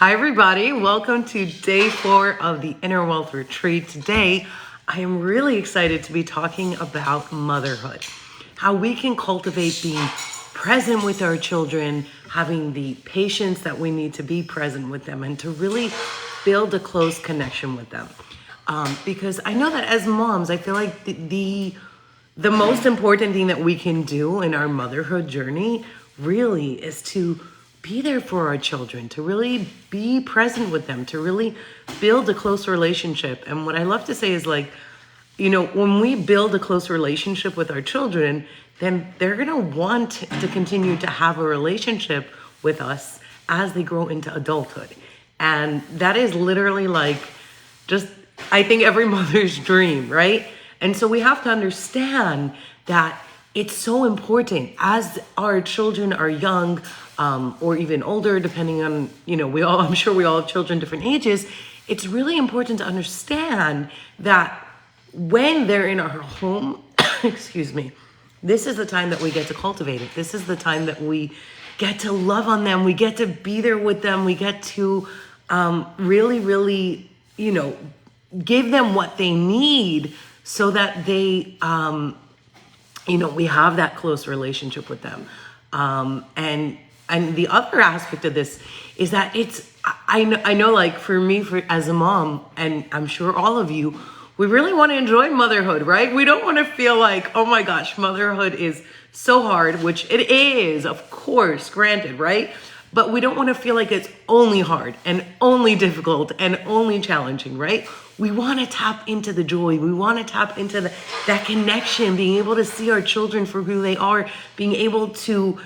Hi, everybody. Welcome to day 4 of the Inner Wealth Retreat. Today, I am really excited to be talking about motherhood, how we can cultivate being present with our children, having the patience that we need to be present with them, and to really build a close connection with them. Because I know that as moms, I feel like the most important thing that we can do in our motherhood journey really is to be there for our children, to really be present with them, to really build a close relationship. And what I love to say is when we build a close relationship with our children, then they're going to want to continue to have a relationship with us as they grow into adulthood. And that is literally I think every mother's dream, right? And so we have to understand that it's so important as our children are young, or even older, depending on, I'm sure we all have children different ages. It's really important to understand that when they're in our home, excuse me, this is the time that we get to cultivate it. This is the time that we get to love on them. We get to be there with them. We get to really, give them what they need so that they, we have that close relationship with them. And the other aspect of this is that I know like for me, as a mom, and I'm sure all of you, we really want to enjoy motherhood, right? We don't want to feel like, oh my gosh, motherhood is so hard, which it is, of course, granted, right? But we don't want to feel like it's only hard and only difficult and only challenging, right? We want to tap into the joy. We want to tap into that connection, being able to see our children for who they are, being able to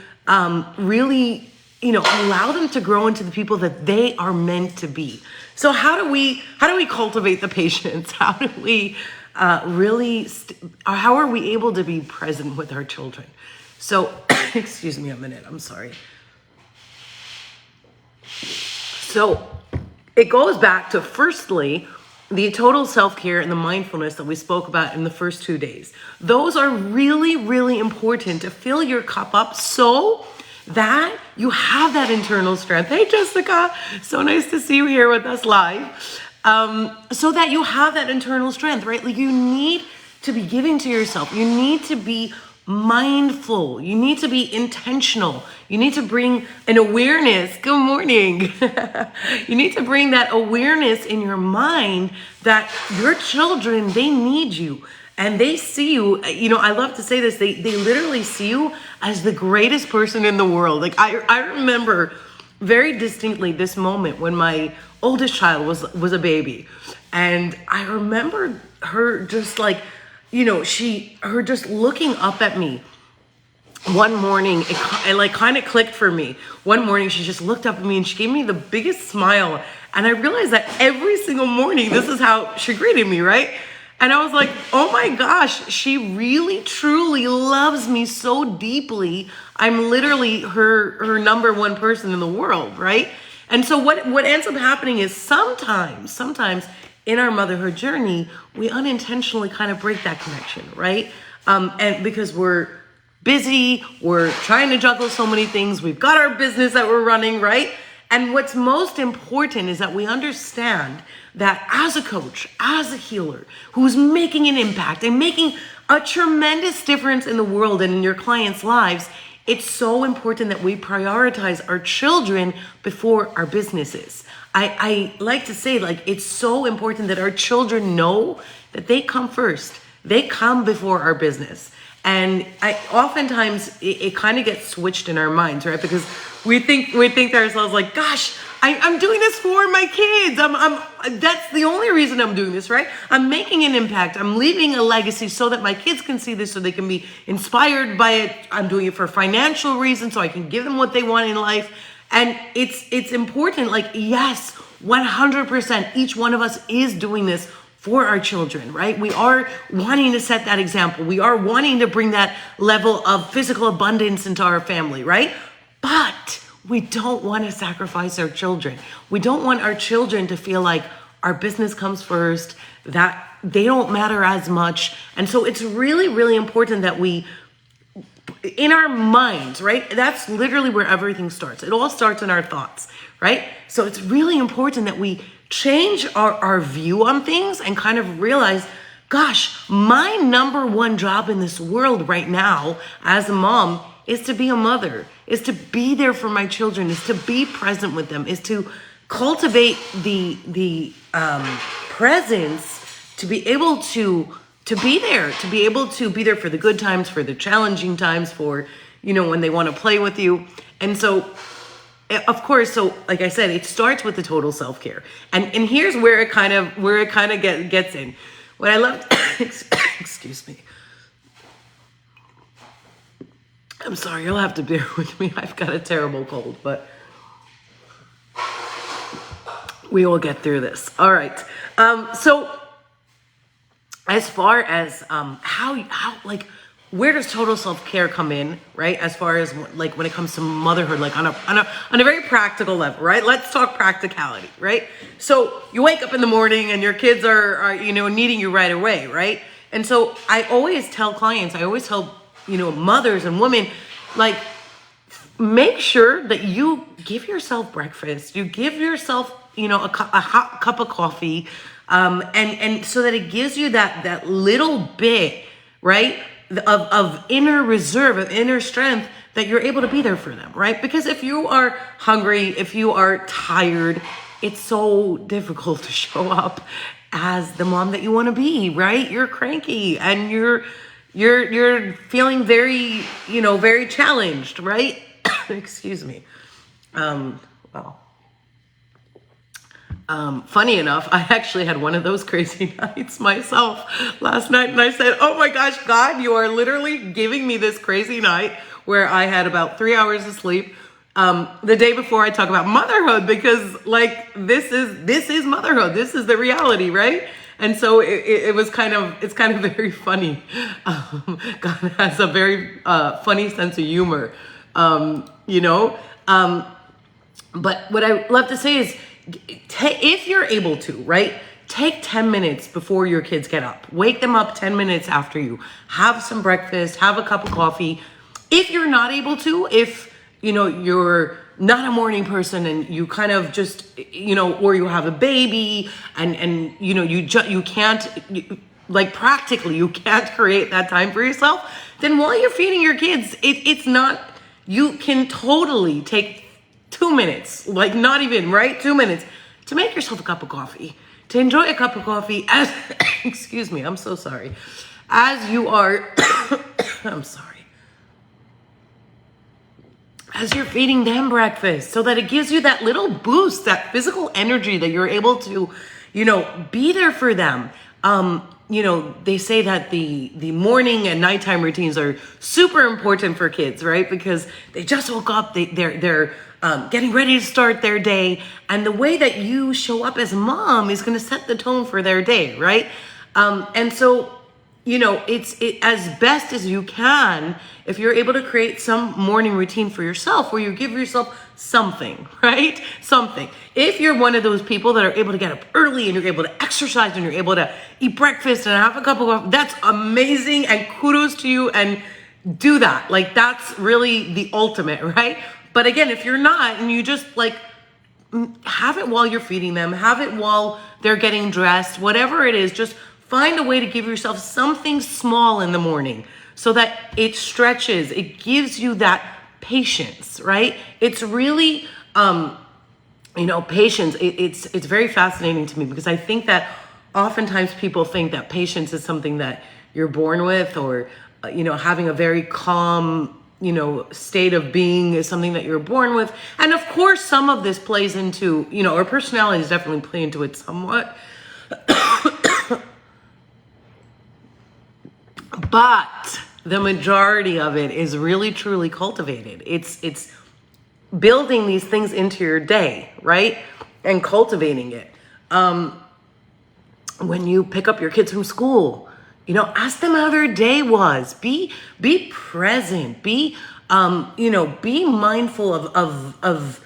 really, allow them to grow into the people that they are meant to be. So how do we cultivate the patience? How do we how are we able to be present with our children? So, excuse me a minute, I'm sorry. So it goes back to, firstly, the total self-care and the mindfulness that we spoke about in the first 2 days. Those are really, really important to fill your cup up so that you have that internal strength. Hey, Jessica, so nice to see you here with us live. So that you have that internal strength, right? Like you need to be giving to yourself. You need to be mindful. You need to be intentional. You need to bring an awareness. Good morning. You need to bring that awareness in your mind that your children, they need you. And they see you, I love to say this, they literally see you as the greatest person in the world. Like I remember very distinctly this moment when my oldest child was a baby. And I remember her just her just looking up at me. One morning, it kind of clicked for me. One morning, she just looked up at me and she gave me the biggest smile. And I realized that every single morning, this is how she greeted me, right? And I was like, oh my gosh, she really, truly loves me so deeply. I'm literally her number one person in the world, right? And so what ends up happening is sometimes in our motherhood journey, we unintentionally kind of break that connection, right? And because we're busy, we're trying to juggle so many things, we've got our business that we're running, right? And what's most important is that we understand that as a coach, as a healer, who's making an impact and making a tremendous difference in the world and in your clients' lives, it's so important that we prioritize our children before our businesses. I like to say, it's so important that our children know that they come first. They come before our business. And oftentimes it kind of gets switched in our minds, right? Because we think to ourselves like, gosh, I'm doing this for my kids. That's the only reason I'm doing this, right? I'm making an impact. I'm leaving a legacy so that my kids can see this, so they can be inspired by it. I'm doing it for financial reasons, so I can give them what they want in life. And it's important. Yes, 100%. Each one of us is doing this for our children, right? We are wanting to set that example. We are wanting to bring that level of physical abundance into our family, right? But we don't want to sacrifice our children. We don't want our children to feel like our business comes first, that they don't matter as much. And so it's really, really important that we, in our minds, right? That's literally where everything starts. It all starts in our thoughts, right? So it's really important that we change our view on things and kind of realize, gosh, my number one job in this world right now as a mom is to be a mother, is to be there for my children, is to be present with them, is to cultivate the presence, to be able to be there, to be able to be there for the good times, for the challenging times, for, when they want to play with you. And so, of course, so like I said, it starts with the total self-care. And here's where it kind of gets in. What I love, excuse me. I'm sorry, you'll have to bear with me. I've got a terrible cold, but we will get through this. All right. So as far as how like, where does total self-care come in, right? As far as like when it comes to motherhood, like on a very practical level, right? Let's talk practicality, right? So you wake up in the morning and your kids are needing you right away, right? And so I always tell clients, mothers and women, like, make sure that you give yourself breakfast, you give yourself, a hot cup of coffee, and so that it gives you that little bit, right, of inner reserve, of inner strength, that you're able to be there for them, right? Because if you are hungry, if you are tired, it's so difficult to show up as the mom that you want to be, right? You're cranky and you're feeling very, very challenged, right? Excuse me. Funny enough, I actually had one of those crazy nights myself last night, and I said, oh my gosh, God, you are literally giving me this crazy night where I had about 3 hours of sleep. The day before, I talk about motherhood, because like this is motherhood. This is the reality, right? And so it's kind of very funny. God has a very funny sense of humor, But what I love to say is, if you're able to, right, take 10 minutes before your kids get up. Wake them up 10 minutes after you. Have some breakfast, have a cup of coffee. If you're not able to, if, you're not a morning person and you kind of just, or you have a baby and you can't, like practically, you can't create that time for yourself, then while you're feeding your kids, it's not, you can totally take 2 minutes, like not even, right? 2 minutes to make yourself a cup of coffee, to enjoy a cup of coffee as, excuse me, I'm so sorry. As you are, I'm sorry. As you're feeding them breakfast, so that it gives you that little boost, that physical energy that you're able to, be there for them. They say that the morning and nighttime routines are super important for kids, right? Because they just woke up, they're getting ready to start their day. And the way that you show up as a mom is going to set the tone for their day, right? And so, it's as best as you can, if you're able to create some morning routine for yourself where you give yourself something, right? Something. If you're one of those people that are able to get up early and you're able to exercise and you're able to eat breakfast and have a cup of coffee, that's amazing, and kudos to you, and do that. Like, that's really the ultimate, right? But again, if you're not, and you just like have it while you're feeding them, have it while they're getting dressed, whatever it is, just find a way to give yourself something small in the morning so that it stretches. It gives you that patience, right? It's really, patience. It's very fascinating to me, because I think that oftentimes people think that patience is something that you're born with, or, having a very calm, state of being is something that you're born with. And of course, some of this plays into, our personalities definitely play into it somewhat. But the majority of it is really, truly cultivated. It's building these things into your day, right? And cultivating it. When you pick up your kids from school, ask them how their day was. Be present. Be mindful of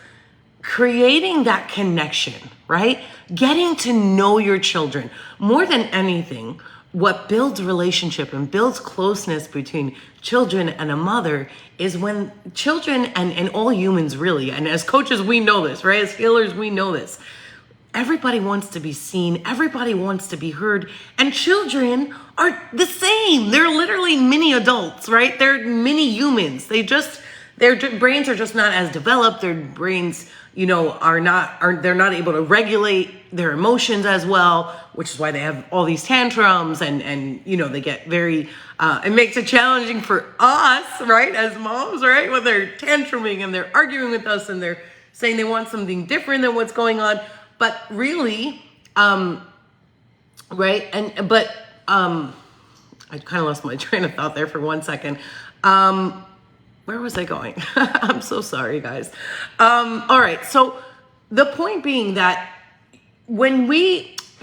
creating that connection, right? Getting to know your children more than anything. what builds relationship and builds closeness between children and a mother is when children and all humans really, and as coaches we know this, right? As healers we know this. Everybody wants to be seen, everybody wants to be heard, and children are the same. They're literally mini adults, right? They're mini humans. Their brains are just not as developed. Their brains, they're not able to regulate their emotions as well, which is why they have all these tantrums and they get very, it makes it challenging for us, right? As moms, right? When they're tantruming and they're arguing with us and they're saying they want something different than what's going on. But really, right? I kind of lost my train of thought there for 1 second. Where was I going? I'm so sorry, guys. All right. So the point being that when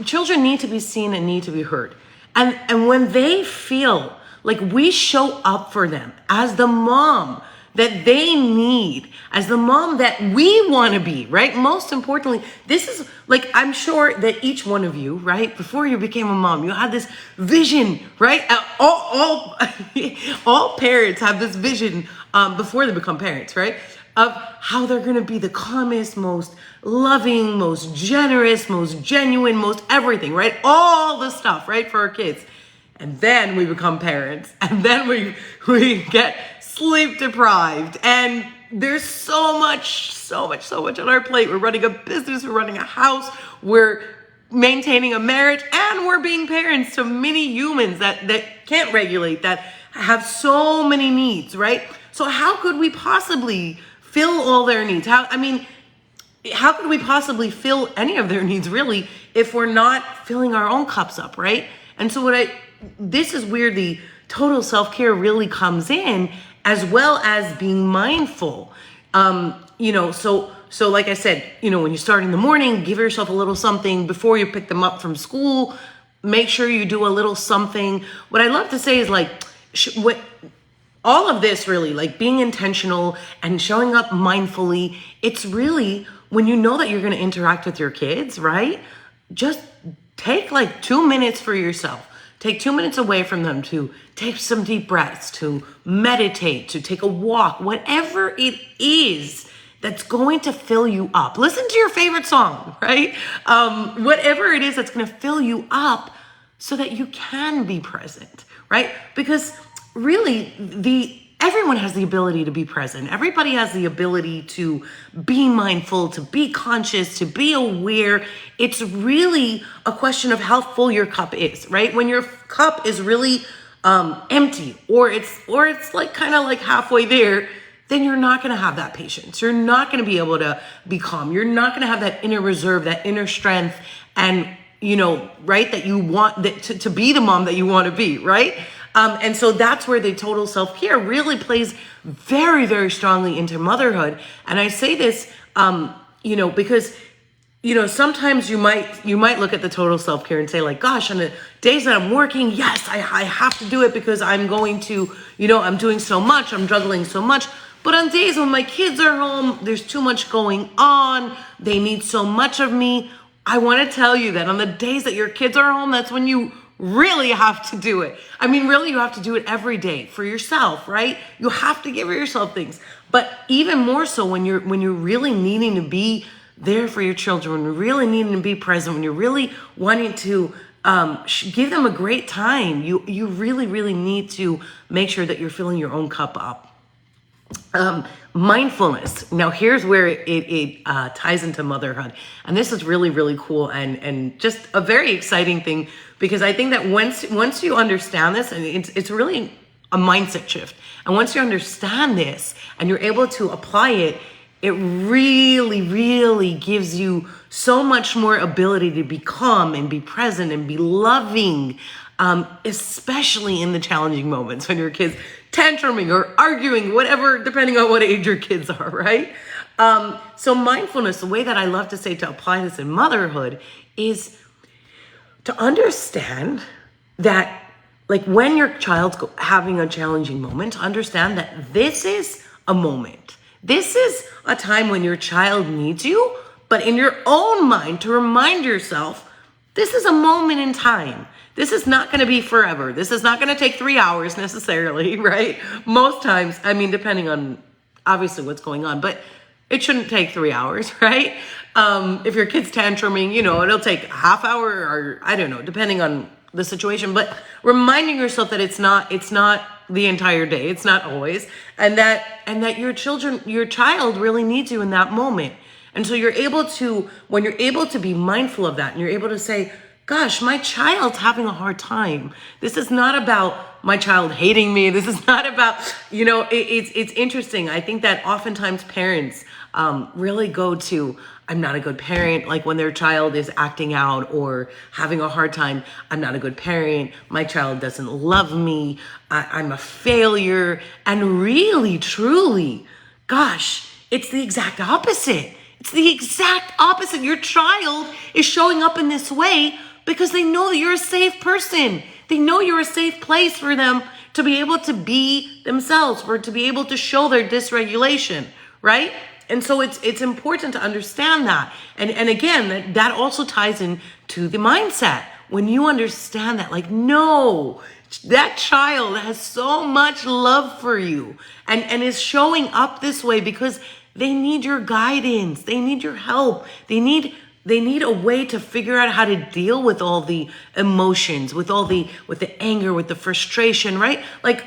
children need to be seen and need to be heard. And when they feel like we show up for them as the mom that they need, as the mom that we want to be, right? Most importantly, this is like, I'm sure that each one of you, right, before you became a mom, you had this vision, right? All parents have this vision before they become parents, right? Of how they're going to be the calmest, most loving, most generous, most genuine, most everything, right? All the stuff, right, for our kids. And then we become parents, and then we get sleep deprived, and there's so much on our plate. We're running a business, we're running a house, we're maintaining a marriage, and we're being parents to many humans that can't regulate, that have so many needs, right? So how could we possibly fill all their needs? How could we possibly fill any of their needs really if we're not filling our own cups up, right? And so this is where the total self-care really comes in, as well as being mindful. So like I said, when you start in the morning, give yourself a little something before you pick them up from school. Make sure you do a little something. What I love to say is all of this really, like being intentional and showing up mindfully, it's really when you know that you're going to interact with your kids, right? Just take 2 minutes for yourself. Take 2 minutes away from them to take some deep breaths, to meditate, to take a walk, whatever it is that's going to fill you up. Listen to your favorite song, right? Whatever it is that's going to fill you up so that you can be present, right? Because really, everyone has the ability to be present. Everybody has the ability to be mindful, to be conscious, to be aware. It's really a question of how full your cup is, right? When your cup is really empty, or it's like kind of like halfway there, then you're not going to have that patience. You're not going to be able to be calm. You're not going to have that inner reserve, that inner strength, and right, that you want to be the mom that you want to be, right? And so that's where the total self-care really plays very, very strongly into motherhood. And I say this, because, sometimes you might look at the total self-care and say like, gosh, on the days that I'm working, yes, I have to do it because I'm going to, I'm doing so much, I'm juggling so much. But on days when my kids are home, there's too much going on, they need so much of me. I want to tell you that on the days that your kids are home, that's when you really have to do it. Really, you have to do it every day for yourself, right? You have to give yourself things. But even more so when you're really needing to be there for your children, when you're really needing to be present, when you're really wanting to give them a great time, you really, really need to make sure that you're filling your own cup up. Mindfulness. Now, here's where it ties into motherhood. And this is really, really cool and just a very exciting thing, because I think that once you understand this, and it's really a mindset shift. And once you understand this and you're able to apply it, it really, really gives you so much more ability to be calm and be present and be loving, especially in the challenging moments when your kids tantruming or arguing, whatever, depending on what age your kids are, right? So mindfulness, the way that I love to say to apply this in motherhood is to understand that, like, when your child's having a challenging moment, understand that this is a moment. This is a time when your child needs you, but in your own mind to remind yourself, this is a moment in time. This is not going to be forever. This is not going to take 3 hours necessarily, right? Most times, I mean, depending on obviously what's going on, but it shouldn't take 3 hours, right? If your kid's tantruming, it'll take a half hour or I don't know, depending on the situation, but reminding yourself that it's not the entire day. It's not always. And that your child really needs you in that moment. And so when you're able to be mindful of that and you're able to say, gosh, my child's having a hard time. This is not about my child hating me. This is not about, it's interesting. I think that oftentimes parents really go to, I'm not a good parent, like when their child is acting out or having a hard time. I'm not a good parent. My child doesn't love me. I'm a failure. And really, truly, gosh, it's the exact opposite. It's the exact opposite. Your child is showing up in this way because they know that you're a safe person. They know you're a safe place for them to be able to be themselves, or to be able to show their dysregulation, right? And so it's important to understand that. And again, that also ties in to the mindset. When you understand that, like, no, that child has so much love for you and is showing up this way because they need your guidance. They need your help. They need a way to figure out how to deal with all the emotions, with the anger, with the frustration, right? Like,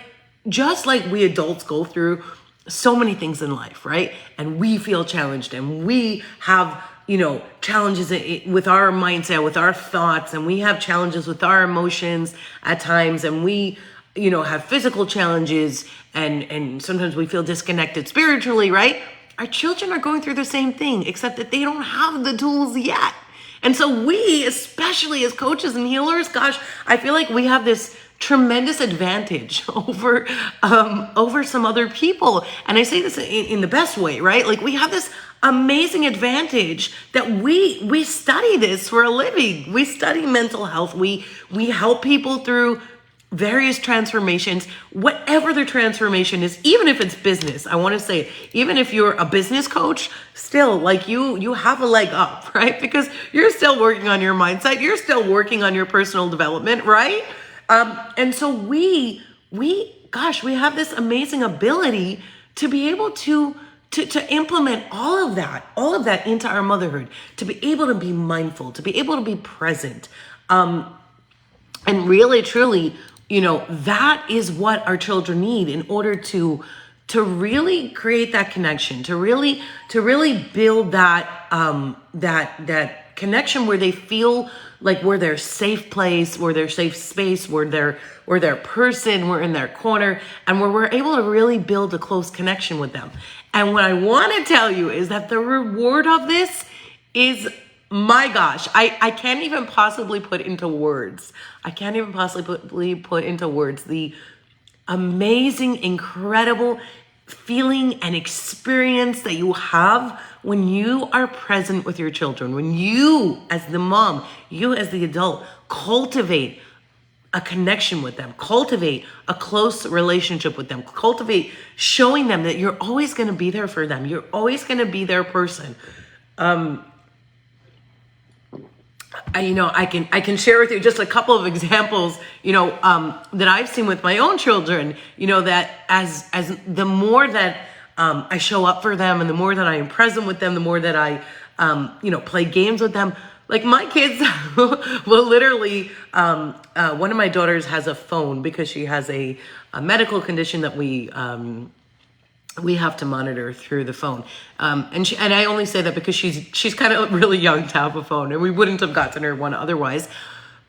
just like we adults go through so many things in life, right? And we feel challenged and we have, challenges with our mindset, with our thoughts, and we have challenges with our emotions at times, and we, have physical challenges, and sometimes we feel disconnected spiritually, right? Our children are going through the same thing, except that they don't have the tools yet. And so we, especially as coaches and healers, gosh, I feel like we have this tremendous advantage over some other people. And I say this in the best way, right? Like, we have this amazing advantage that we study this for a living. We study mental health. We help people through various transformations, whatever their transformation is, even if it's business. I want to say, even if you're a business coach, still, like, you have a leg up, right? Because you're still working on your mindset. You're still working on your personal development, right? And so we have this amazing ability to be able to implement all of that into our motherhood, to be able to be mindful, to be able to be present. And really, truly, that is what our children need in order to really create that connection, to really build that connection where they feel like we're their safe place, we're their safe space, we're their person, we're in their corner, and where we're able to really build a close connection with them. And what I want to tell you is that the reward of this is, my gosh, I can't even possibly put into words. I can't even possibly put into words the amazing, incredible feeling and experience that you have when you are present with your children, when you as the mom, you as the adult, cultivate a connection with them, cultivate a close relationship with them, cultivate showing them that you're always going to be there for them. You're always going to be their person. I can share with you just a couple of examples, that I've seen with my own children, that as the more that I show up for them and the more that I am present with them, the more that I, play games with them. Like, my kids will literally, one of my daughters has a phone because she has a medical condition that we have to monitor through the phone. And I only say that because she's kind of really young to have a phone, and we wouldn't have gotten her one otherwise.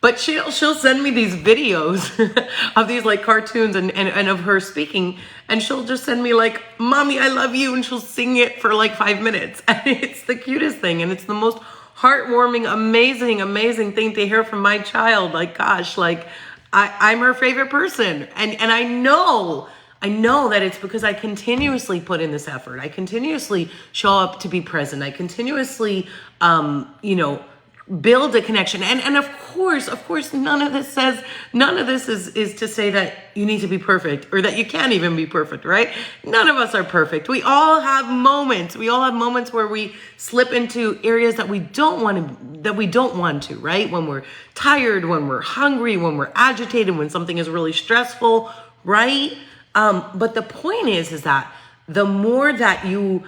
But she'll send me these videos of these like cartoons and of her speaking, and she'll just send me like, "Mommy, I love you," and she'll sing it for like 5 minutes. And it's the cutest thing, and it's the most heartwarming, amazing thing to hear from my child. Like, gosh, like I'm her favorite person. And I know that it's because I continuously put in this effort. I continuously show up to be present. I continuously, build a connection. And of course, none of this is to say that you need to be perfect or that you can't even be perfect, right? None of us are perfect. We all have moments. We all have moments where we slip into areas that we don't want to that we don't want to, right? When we're tired, when we're hungry, when we're agitated, when something is really stressful, right? But the point is that the more that you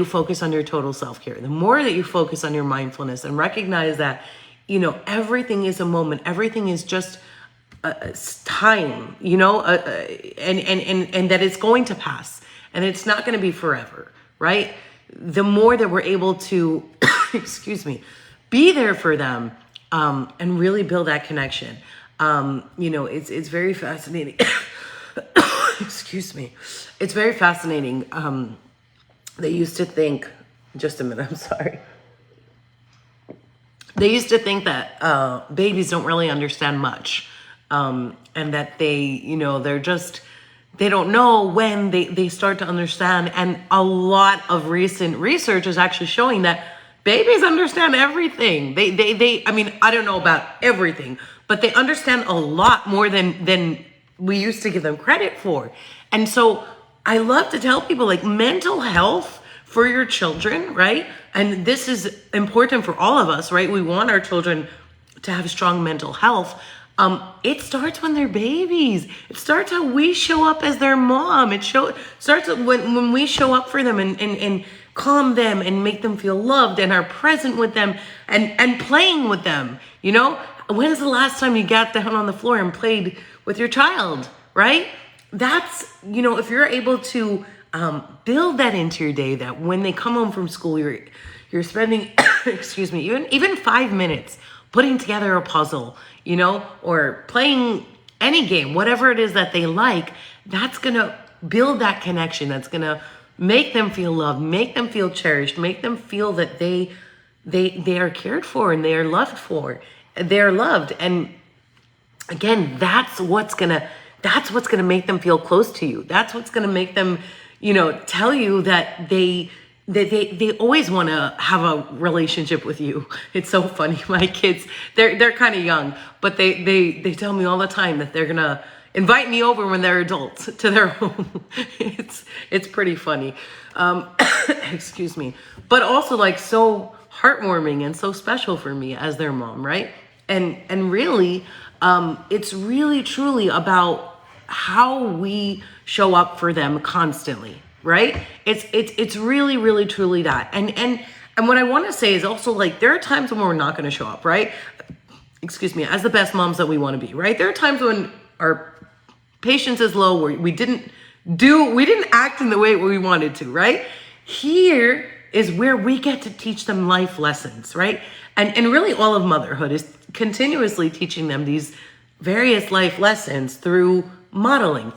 focus on your total self-care, the more that you focus on your mindfulness and recognize that, everything is a moment, everything is just time, and that it's going to pass and it's not going to be forever, right? The more that we're able to, be there for them, and really build that connection. It's very fascinating. Excuse me. It's very fascinating. They used to think, just a minute, I'm sorry. They used to think that babies don't really understand much. And that they don't know when they start to understand. And a lot of recent research is actually showing that babies understand everything. I mean, I don't know about everything, but they understand a lot more than we used to give them credit for. And so I love to tell people, like, mental health for your children, right? And this is important for all of us, right? We want our children to have strong mental health. It starts when they're babies. It starts how we show up as their mom. Starts when we show up for them and calm them and make them feel loved and are present with them and playing with them. When's the last time you got down on the floor and played with your child, right? That's, if you're able to build that into your day, that when they come home from school, you're spending, even 5 minutes putting together a puzzle, or playing any game, whatever it is that they like, that's going to build that connection. That's going to make them feel loved, make them feel cherished, make them feel that they are cared for and they are loved for. They're loved. And again, that's what's going to make them feel close to you. That's what's going to make them, tell you that they always want to have a relationship with you. It's so funny. My kids, they're kind of young, but they tell me all the time that they're going to invite me over when they're adults to their home. It's pretty funny. Excuse me. But also, like, so heartwarming and so special for me as their mom, right? And really, it's really truly about how we show up for them constantly, right? It's really, really, truly that. And what I want to say is also, like, there are times when we're not going to show up, right? As the best moms that we want to be, right? There are times when our patience is low, where we didn't act in the way we wanted to, right? Here is where we get to teach them life lessons, right? And really all of motherhood is continuously teaching them these various life lessons through modeling,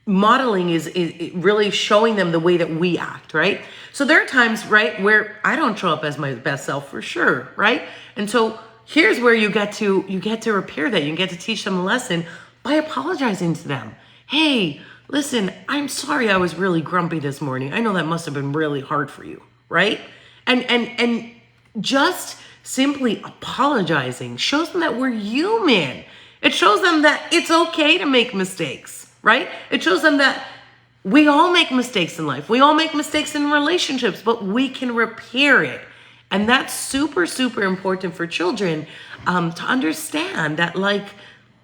modeling is really showing them the way that we act, right? So there are times, right, where I don't show up as my best self, for sure, right? And so here's where you get to repair that. You get to teach them a lesson by apologizing to them. Hey, listen, I'm sorry I was really grumpy this morning. I know that must have been really hard for you, right? And just simply apologizing shows them that we're human. It shows them that it's okay to make mistakes, right? It shows them that we all make mistakes in life. We all make mistakes in relationships, but we can repair it. And that's super, super important for children to understand that, like,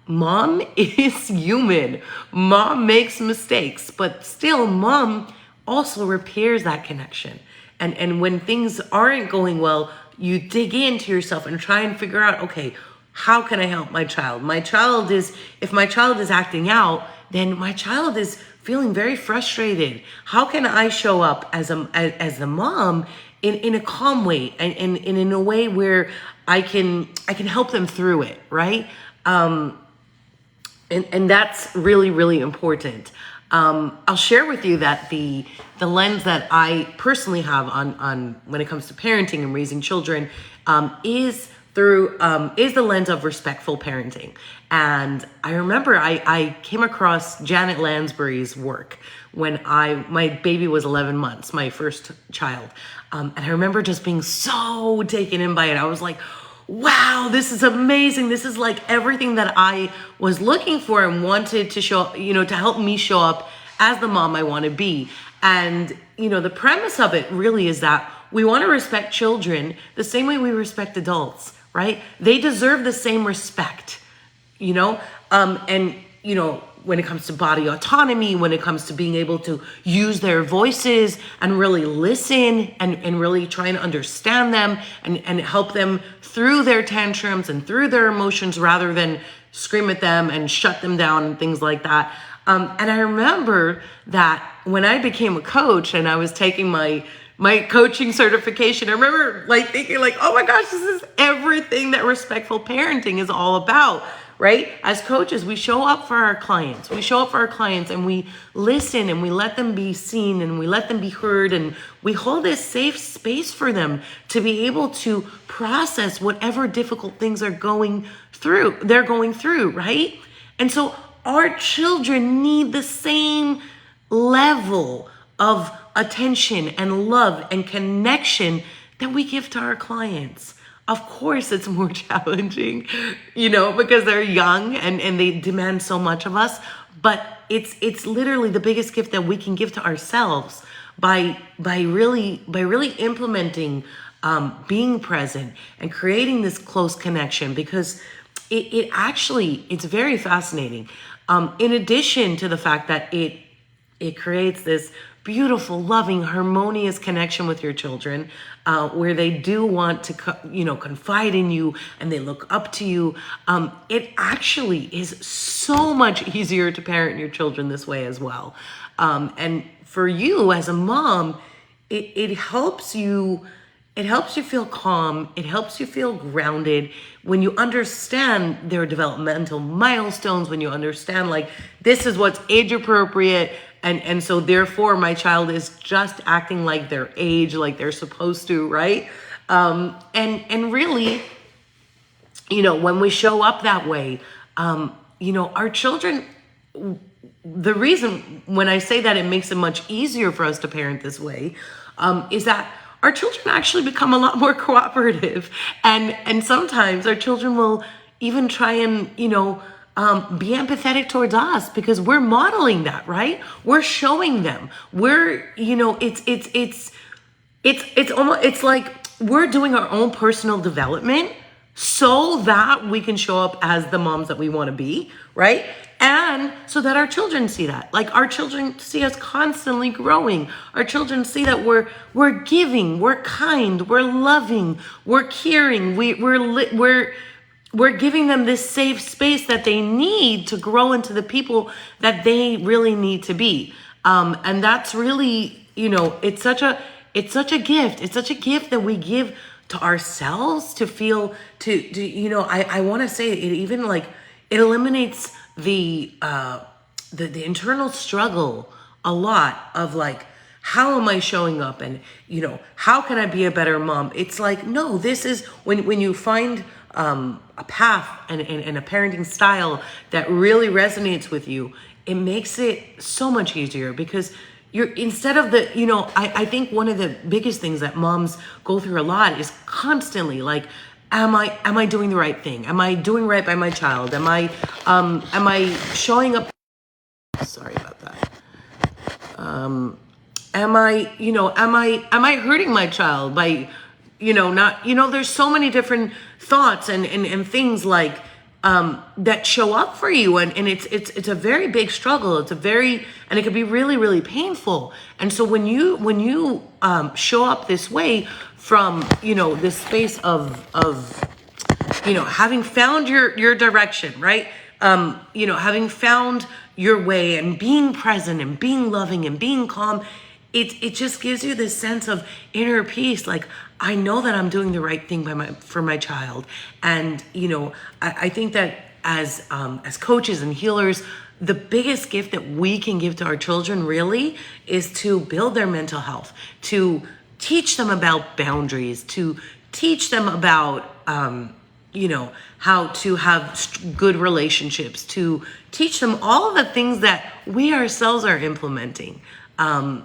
mom is human. Mom makes mistakes, but still mom also repairs that connection. And when things aren't going well, you dig into yourself and try and figure out, okay, how can I help my child? If my child is acting out, then my child is feeling very frustrated. How can I show up as the mom in a calm way and in a way where I can help them through it, right? And that's really, really important. I'll share with you that the lens that I personally have on when it comes to parenting and raising children is the lens of respectful parenting. And I remember I came across Janet Lansbury's work when my baby was 11 months, my first child. And I remember just being so taken in by it. I was like, wow, this is amazing. This is like everything that I was looking for and wanted to show, to help me show up as the mom I want to be. And, the premise of it really is that we want to respect children the same way we respect adults, right? They deserve the same respect, you know? And, you know, when it comes to body autonomy, when it comes to being able to use their voices and really listen and really try and understand them and help them through their tantrums and through their emotions rather than scream at them and shut them down and things like that. And I remember that when I became a coach and I was taking my coaching certification, I remember like thinking like, oh my gosh, this is everything that respectful parenting is all about, right? As coaches, we show up for our clients. We show up for our clients and we listen and we let them be seen and we let them be heard and we hold this safe space for them to be able to process whatever difficult things they're going through, right? And so our children need the same level of attention and love and connection that we give to our clients. Of course, it's more challenging, you know, because they're young and they demand so much of us. But it's literally the biggest gift that we can give to ourselves by really implementing being present and creating this close connection, because it's very fascinating. In addition to the fact that it creates this beautiful, loving, harmonious connection with your children, where they do want to, confide in you and they look up to you. It actually is so much easier to parent your children this way as well. And for you as a mom, it helps you. It helps you feel calm. It helps you feel grounded when you understand their developmental milestones, when you understand like this is what's age appropriate. And so therefore my child is just acting like their age, like they're supposed to, right? And really, when we show up that way, our children, the reason when I say that it makes it much easier for us to parent this way, is that our children actually become a lot more cooperative. And sometimes our children will even try and, be empathetic towards us because we're modeling that, right? We're showing them. It's like we're doing our own personal development so that we can show up as the moms that we want to be, right? And so that our children see that. Like our children see us constantly growing. Our children see that we're giving, we're kind, we're loving, we're caring, we're giving them this safe space that they need to grow into the people that they really need to be. And that's really, it's such a gift. It's such a gift that we give to ourselves to feel I want to say it even like it eliminates the internal struggle a lot of like, how am I showing up? And, how can I be a better mom? It's like, no, this is when you find a path and a parenting style that really resonates with you, it makes it so much easier because you're instead of I think one of the biggest things that moms go through a lot is constantly like, am I doing the right thing? Am I doing right by my child? Am I showing up? Sorry about that. Am I hurting my child by, not, there's so many different thoughts and things like, that show up for you. And it's a very big struggle. And it can be really, really painful. And so when you show up this way from, this space of having found your direction, right? Having found your way and being present and being loving and being calm, it just gives you this sense of inner peace. Like, I know that I'm doing the right thing for my child. And, I think that as coaches and healers, the biggest gift that we can give to our children really is to build their mental health, to teach them about boundaries, to teach them about, how to have good relationships, to teach them all the things that we ourselves are implementing, and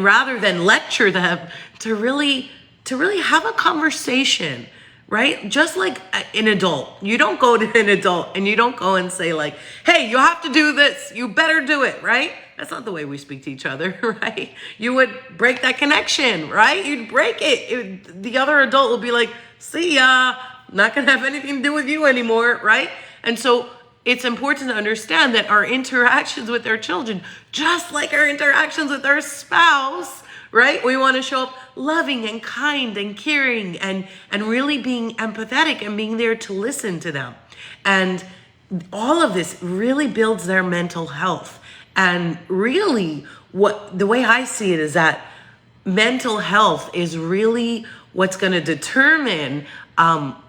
rather than lecture them, to really have a conversation, right? Just like an adult. You don't go to an adult and you don't go and say like, hey, you have to do this. You better do it, right? That's not the way we speak to each other, right? You would break that connection, right? You'd break it. The other adult will be like, see ya, not gonna have anything to do with you anymore, right? And so it's important to understand that our interactions with our children, just like our interactions with our spouse, right? We want to show up loving and kind and caring and really being empathetic and being there to listen to them. And all of this really builds their mental health. And really, the way I see it is that mental health is really what's going to determine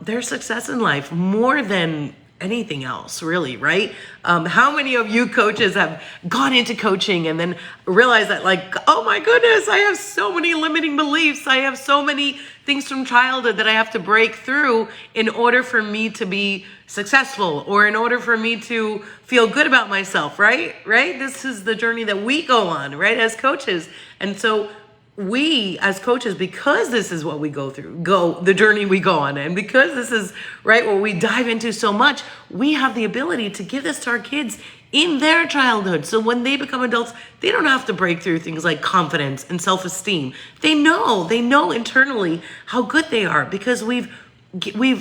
their success in life more than anything else, really, right? How many of you coaches have gone into coaching and then realized that, like, oh my goodness, I have so many limiting beliefs. I have so many things from childhood that I have to break through in order for me to be successful or in order for me to feel good about myself, right? Right? This is the journey that we go on, right, as coaches. And so we as coaches, because this is what we go through, the journey we go on, and because this is right what we dive into so much, we have the ability to give this to our kids in their childhood. So when they become adults, they don't have to break through things like confidence and self-esteem. They know internally how good they are because we've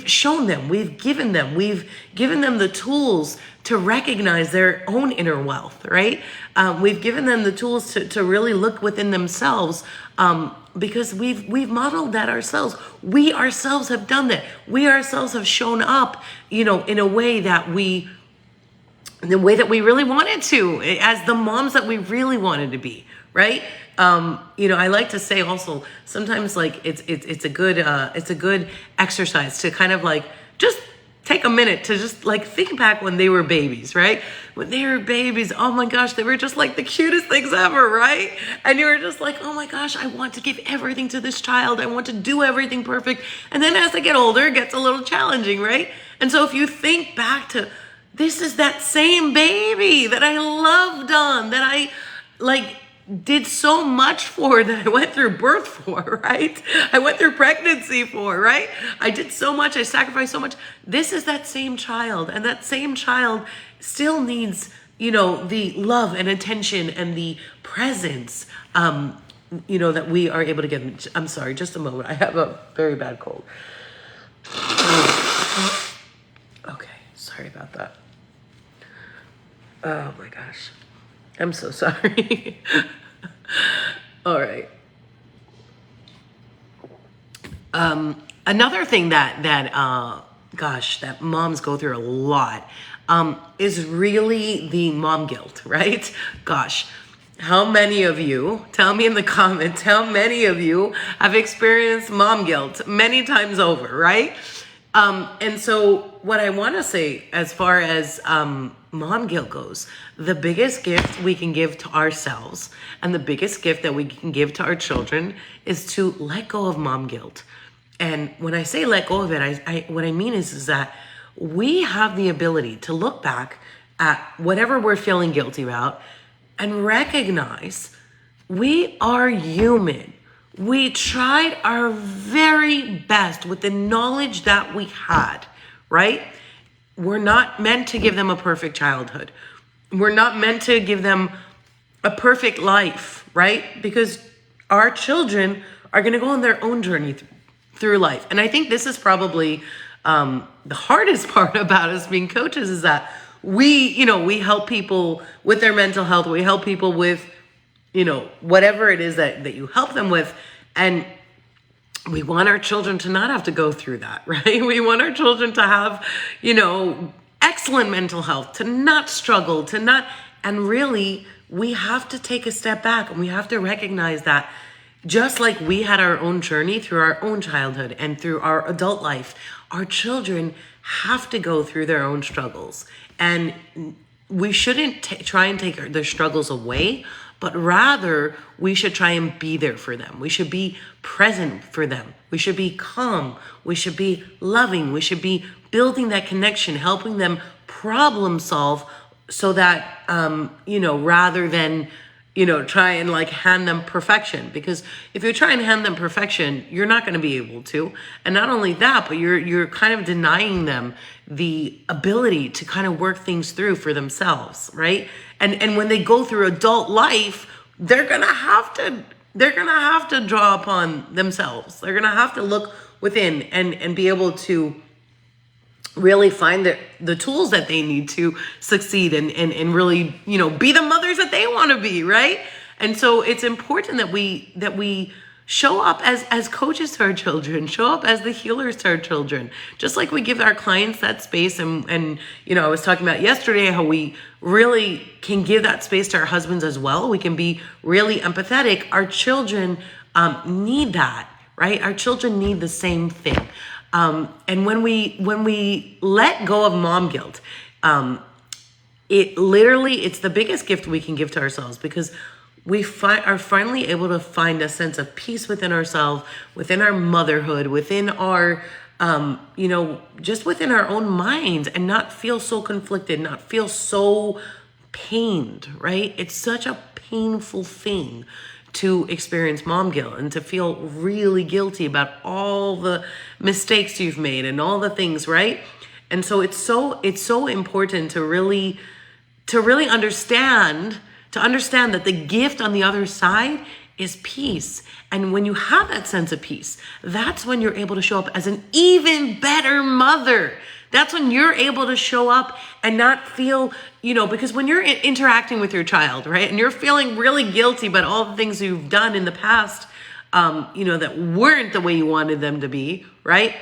shown them, we've given them the tools to recognize their own inner wealth, right? We've given them the tools to really look within themselves because we've modeled that ourselves. We ourselves have done that. We ourselves have shown up, in a way that we really wanted to, as the moms that we really wanted to be, right? I like to say also sometimes like it's a good exercise to kind of like just take a minute to just like think back when they were babies, right? When they were babies, oh my gosh, they were just like the cutest things ever, right? And you were just like, oh my gosh, I want to give everything to this child. I want to do everything perfect. And then as they get older, it gets a little challenging, right? And so if you think back to, this is that same baby that I loved on, that I like did so much for, that I went through birth for, right? I went through pregnancy for, right? I did so much, I sacrificed so much. This is that same child, and that same child still needs, the love and attention and the presence, that we are able to give them. I'm sorry, just a moment. I have a very bad cold. Okay, sorry about that. Oh my gosh. I'm so sorry. All right. Another thing that moms go through a lot is really the mom guilt, right? Gosh, how many of you, tell me in the comments, how many of you have experienced mom guilt many times over, right? And so what I want to say as far as mom guilt goes, the biggest gift we can give to ourselves and the biggest gift that we can give to our children is to let go of mom guilt. And when I say let go of it, what I mean is that we have the ability to look back at whatever we're feeling guilty about and recognize we are human. We tried our very best with the knowledge that we had, right? We're not meant to give them a perfect childhood. We're not meant to give them a perfect life, right? Because our children are going to go on their own journey through life. And I think this is probably the hardest part about us being coaches is that we help people with their mental health. We help people with, whatever it is that you help them with. And we want our children to not have to go through that, right? We want our children to have, excellent mental health, to not struggle, and really we have to take a step back and we have to recognize that just like we had our own journey through our own childhood and through our adult life, our children have to go through their own struggles. And we shouldn't try and take their struggles away, but rather we should try and be there for them. We should be present for them. We should be calm. We should be loving. We should be building that connection, helping them problem solve so that, rather than try and like hand them perfection, because if you try and hand them perfection, you're not going to be able to. And not only that, but you're kind of denying them the ability to kind of work things through for themselves, right? And when they go through adult life, they're going to have to draw upon themselves. They're going to have to look within and be able to really find the tools that they need to succeed and really, be the mothers that they want to be, right? And so it's important that we show up as coaches to our children, show up as the healers to our children, just like we give our clients that space. And I was talking about yesterday how we really can give that space to our husbands as well. We can be really empathetic. Our children need that, right? Our children need the same thing. And when we let go of mom guilt, it's the biggest gift we can give to ourselves, because we are finally able to find a sense of peace within ourselves, within our motherhood, within our, just within our own minds, and not feel so conflicted, not feel so pained, right? It's such a painful thing to experience mom guilt and to feel really guilty about all the mistakes you've made and all the things, right? And so it's so important to really understand that the gift on the other side is peace. And when you have that sense of peace, that's when you're able to show up as an even better mother. That's when you're able to show up and not feel, because when you're interacting with your child, right, and you're feeling really guilty about all the things you've done in the past, that weren't the way you wanted them to be, right,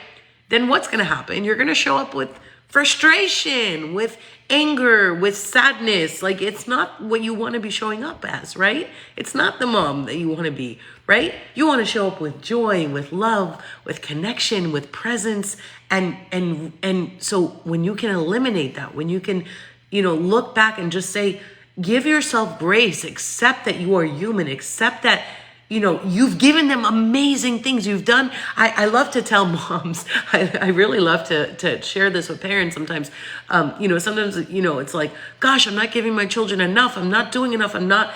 then what's going to happen? You're going to show up with frustration, with anger, with sadness. Like, it's not what you want to be showing up as, right? It's not the mom that you want to be, right? You want to show up with joy, with love, with connection, with presence. And so when you can eliminate that, when you can, look back and just say, give yourself grace, accept that you are human, accept that, you've given them amazing things you've done. I love to tell moms, I really love to share this with parents sometimes. Sometimes, it's like, gosh, I'm not giving my children enough. I'm not doing enough. I'm not,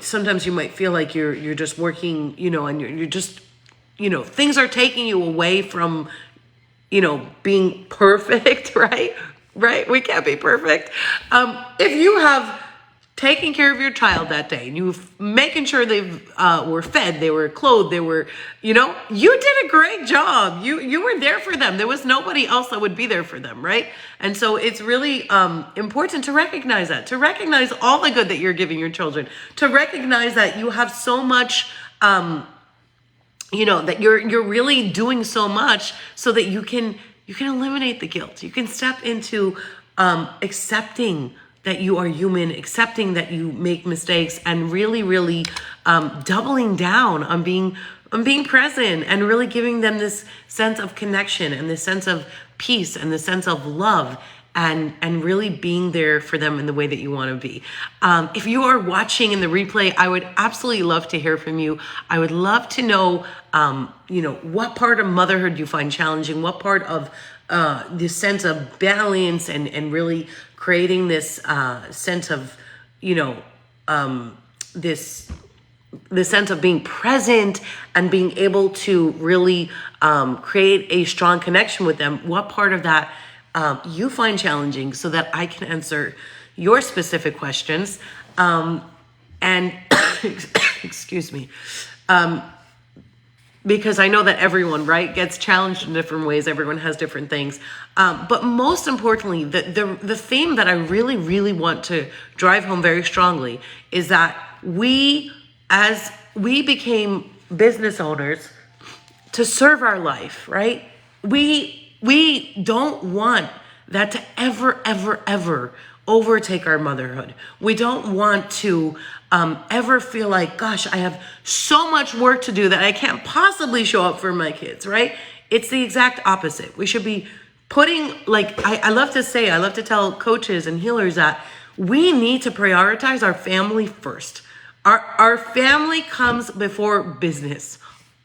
sometimes you might feel like you're just working, and you're just, things are taking you away from, being perfect, right? Right? We can't be perfect. If you have taking care of your child that day, and you making sure they were fed, they were clothed, they were, you did a great job. You were there for them. There was nobody else that would be there for them, right? And so it's really important to recognize that, to recognize all the good that you're giving your children, to recognize that you have so much, that you're really doing so much so that you can eliminate the guilt. You can step into accepting that you are human, accepting that you make mistakes, and really, really doubling down on being present, and really giving them this sense of connection and this sense of peace and the sense of love, and really being there for them in the way that you want to be. If you are watching in the replay, I would absolutely love to hear from you. I would love to know, what part of motherhood you find challenging, what part of this sense of balance and really creating this sense of, this sense of being present and being able to really create a strong connection with them. What part of that you find challenging, so that I can answer your specific questions. And excuse me. Because I know that everyone, right, gets challenged in different ways. Everyone has different things. But most importantly, the theme that I really, really want to drive home very strongly is that as we became business owners to serve our life, right? We don't want that to ever overtake our motherhood. We don't want to ever feel like, gosh, I have so much work to do that I can't possibly show up for my kids, right? It's the exact opposite. We should be putting, I love to tell coaches and healers that we need to prioritize our family first. Our family comes before business,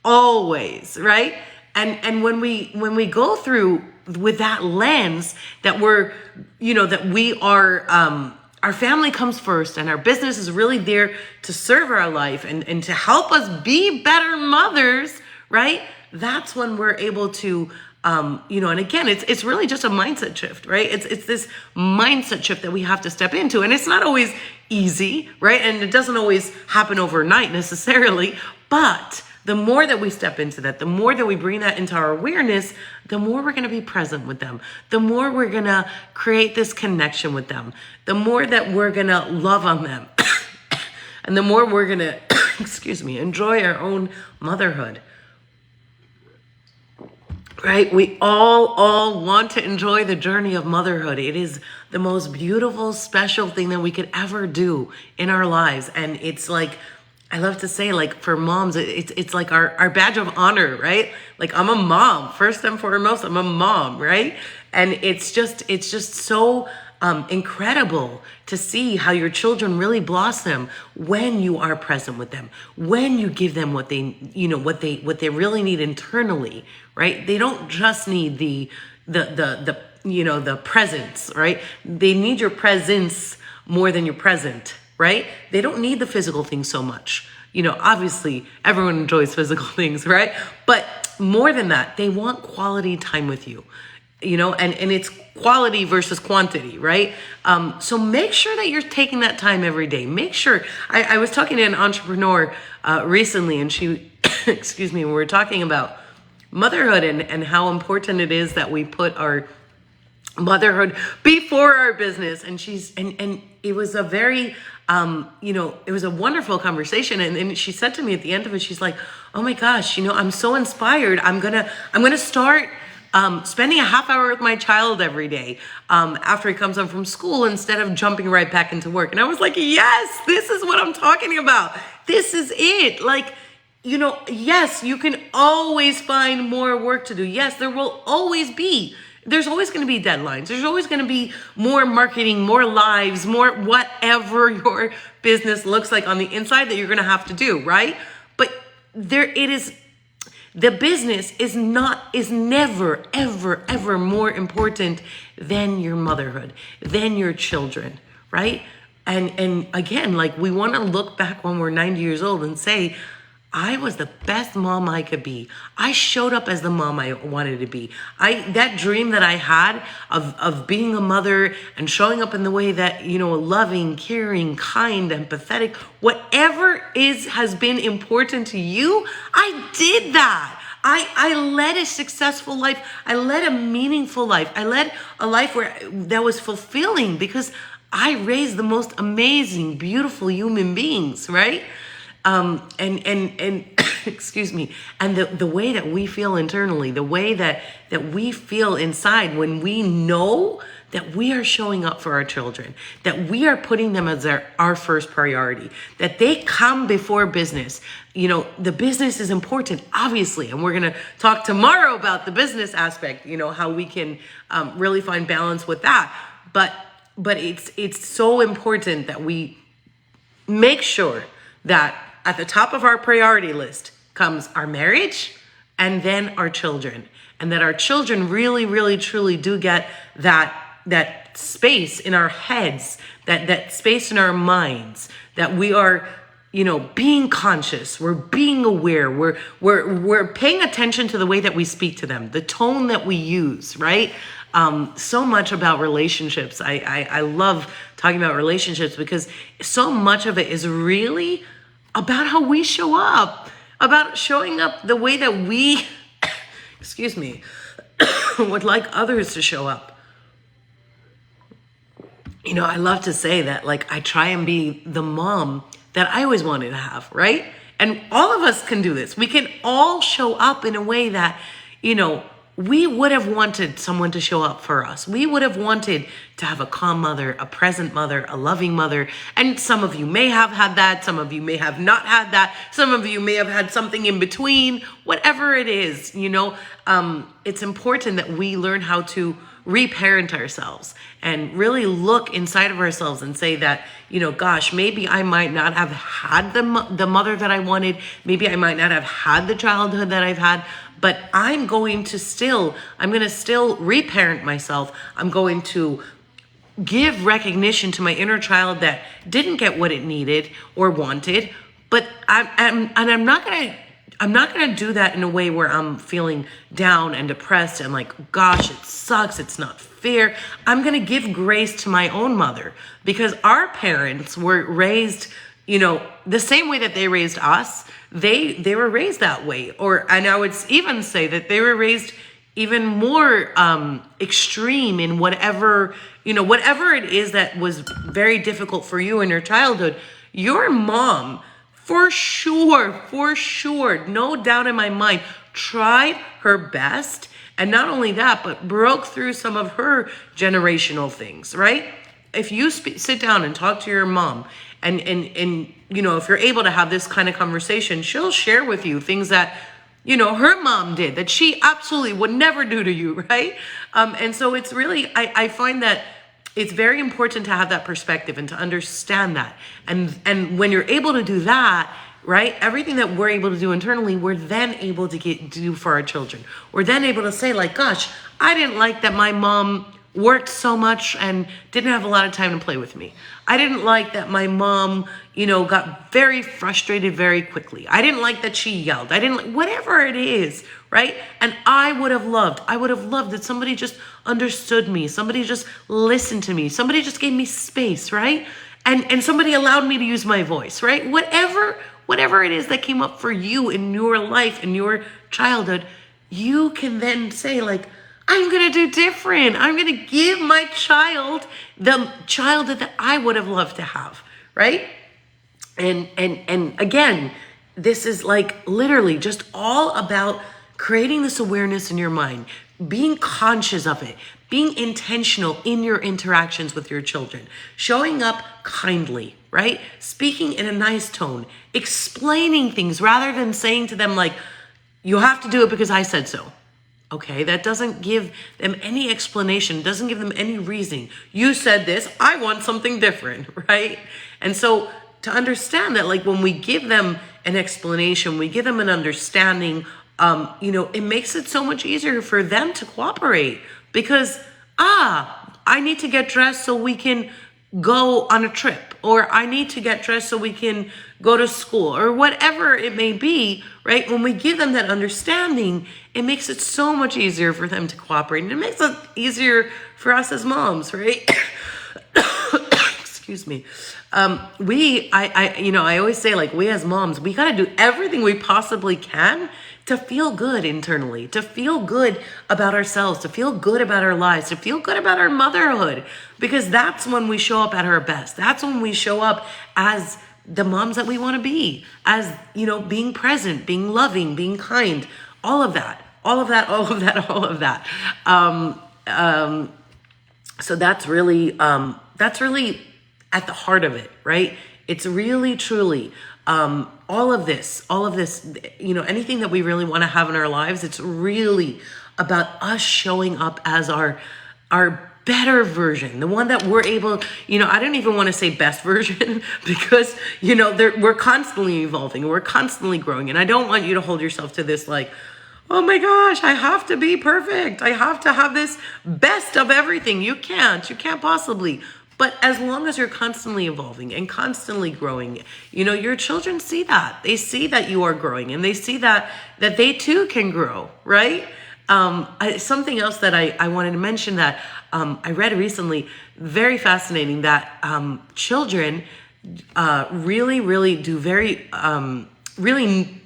always, right? And when we go through with that lens that we are our family comes first and our business is really there to serve our life and to help us be better mothers, right? That's when we're able to, and again, it's really just a mindset shift, right? It's this mindset shift that we have to step into. And it's not always easy, right? And it doesn't always happen overnight necessarily, but the more that we step into that, the more that we bring that into our awareness, the more we're going to be present with them, the more we're going to create this connection with them, the more that we're going to love on them, and the more we're going to, enjoy our own motherhood. Right? We all want to enjoy the journey of motherhood. It is the most beautiful, special thing that we could ever do in our lives. And it's like, I love to say, like, for moms, it's like our badge of honor, right? Like, I'm a mom. First and foremost, I'm a mom, right? And it's just so incredible to see how your children really blossom when you are present with them, when you give them what they really need internally, right? They don't just need the presence, right? They need your presence more than your present, right? They don't need the physical things so much. Obviously everyone enjoys physical things, right? But more than that, they want quality time with you, and it's quality versus quantity, right? So make sure that you're taking that time every day. Make sure, I was talking to an entrepreneur recently, and she, we were talking about motherhood and how important it is that we put our motherhood before our business. And and it was a very, it was a wonderful conversation. And she said to me at the end of it, she's like, oh my gosh, I'm so inspired. I'm going to start spending a half hour with my child every day after he comes home from school instead of jumping right back into work. And I was like, yes, this is what I'm talking about. This is it. Like, yes, you can always find more work to do. Yes, there's always going to be deadlines. There's always going to be more marketing, more lives, more whatever your business looks like on the inside that you're going to have to do, right? But the business is never, ever, ever more important than your motherhood, than your children, right? And again, like, we want to look back when we're 90 years old and say, I was the best mom I could be. I showed up as the mom I wanted to be. That dream that I had of being a mother and showing up in the way that, loving, caring, kind, empathetic, whatever has been important to you, I did that. I led a successful life. I led a meaningful life. I led a life that was fulfilling because I raised the most amazing, beautiful human beings, right? And and the way that we feel internally, the way that we feel inside when we know that we are showing up for our children, that we are putting them as our first priority, that they come before business. The business is important, obviously, and we're going to talk tomorrow about the business aspect, how we can really find balance with that. But it's so important that we make sure that at the top of our priority list comes our marriage and then our children. And that our children really, really, truly do get that space in our heads, that space in our minds, that we are, being conscious, we're being aware, we're paying attention to the way that we speak to them, the tone that we use, right? So much about relationships. I love talking about relationships because so much of it is really about how we show up, about showing up the way that we, would like others to show up. I love to say that, like, I try and be the mom that I always wanted to have, right? And all of us can do this. We can all show up in a way that, we would have wanted someone to show up for us. We would have wanted to have a calm mother, a present mother, a loving mother. And some of you may have had that. Some of you may have not had that. Some of you may have had something in between. Whatever it is, it's important that we learn how to reparent ourselves and really look inside of ourselves and say that, gosh, maybe I might not have had the mother that I wanted. Maybe I might not have had the childhood that I've had, but I'm going to still reparent myself. I'm going to give recognition to my inner child that didn't get what it needed or wanted. But I'm not gonna do that in a way where I'm feeling down and depressed and like, gosh, it sucks, it's not fair. I'm gonna give grace to my own mother, because our parents were raised, the same way that they raised us. They were raised that way, and I would even say that they were raised even more extreme in whatever it is that was very difficult for you in your childhood. Your mom, for sure, no doubt in my mind, tried her best. And not only that, but broke through some of her generational things, right? If you sit down and talk to your mom, and if you're able to have this kind of conversation, she'll share with you things that, her mom did that she absolutely would never do to you, right? And so it's really, I find that it's very important to have that perspective and to understand that. And when you're able to do that, right, everything that we're able to do internally, we're then able to do for our children. We're then able to say, like, gosh, I didn't like that my mom worked so much and didn't have a lot of time to play with me. I didn't like that my mom, got very frustrated very quickly. I didn't like that she yelled. I didn't like, whatever it is, right? And I would have loved that somebody just understood me. Somebody just listened to me. Somebody just gave me space, right? And somebody allowed me to use my voice, right? Whatever it is that came up for you in your life, in your childhood, you can then say, like, I'm going to do different. I'm going to give my child the childhood that I would have loved to have, right? And again, this is like literally just all about creating this awareness in your mind, being conscious of it, being intentional in your interactions with your children, showing up kindly, right? Speaking in a nice tone, explaining things rather than saying to them like, you have to do it because I said so. Okay, that doesn't give them any explanation, doesn't give them any reasoning. You said this, I want something different, right? And so to understand that, like, when we give them an explanation, we give them an understanding, it makes it so much easier for them to cooperate, because, I need to get dressed so we can go on a trip, or I need to get dressed so we can go to school, or whatever it may be, right? When we give them that understanding, it makes it so much easier for them to cooperate, and it makes it easier for us as moms, right? Excuse me. I always say, like, we as moms, we got to do everything we possibly can to feel good internally, to feel good about ourselves, to feel good about our lives, to feel good about our motherhood, because that's when we show up at our best. That's when we show up as the moms that we want to be, as, being present, being loving, being kind, all of that. So that's really at the heart of it, right? It's really, truly, all of this, anything that we really want to have in our lives, it's really about us showing up as our better version, the one that we're able, I don't even want to say best version, because, we're constantly evolving, we're constantly growing. And I don't want you to hold yourself to this, like, oh my gosh, I have to be perfect. I have to have this best of everything. You can't possibly. But as long as you're constantly evolving and constantly growing, your children see that. They see that you are growing, and they see that they too can grow, right? Something else that I wanted to mention that I read recently, very fascinating, that children really do really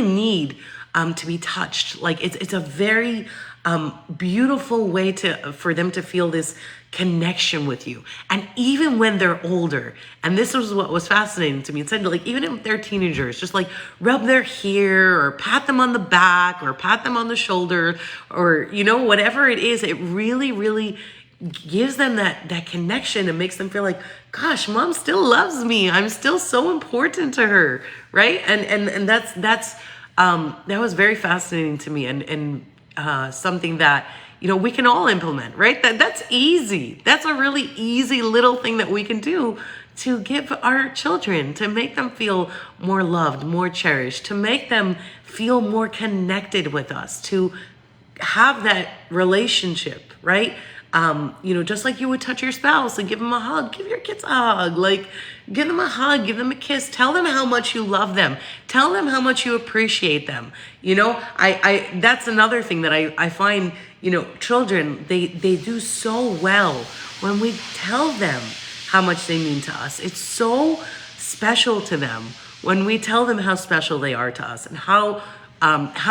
need to be touched. Like, it's a very beautiful way for them to feel this connection with you. And even when they're older, and this was what was fascinating to me, it said, like, even if they're teenagers, just like rub their hair or pat them on the back or pat them on the shoulder, or whatever it is, it really gives them that connection and makes them feel like, gosh, mom still loves me, I'm still so important to her, right? And that was very fascinating to me, and something that we can all implement, right? That's easy. That's a really easy little thing that we can do to give our children, to make them feel more loved, more cherished, to make them feel more connected with us, to have that relationship, right? Just like you would touch your spouse and give them a hug, give your kids a hug. Like, give them a hug, give them a kiss. Tell them how much you love them. Tell them how much you appreciate them. I that's another thing that I find, children, they do so well when we tell them how much they mean to us. It's so special to them when we tell them how special they are to us and how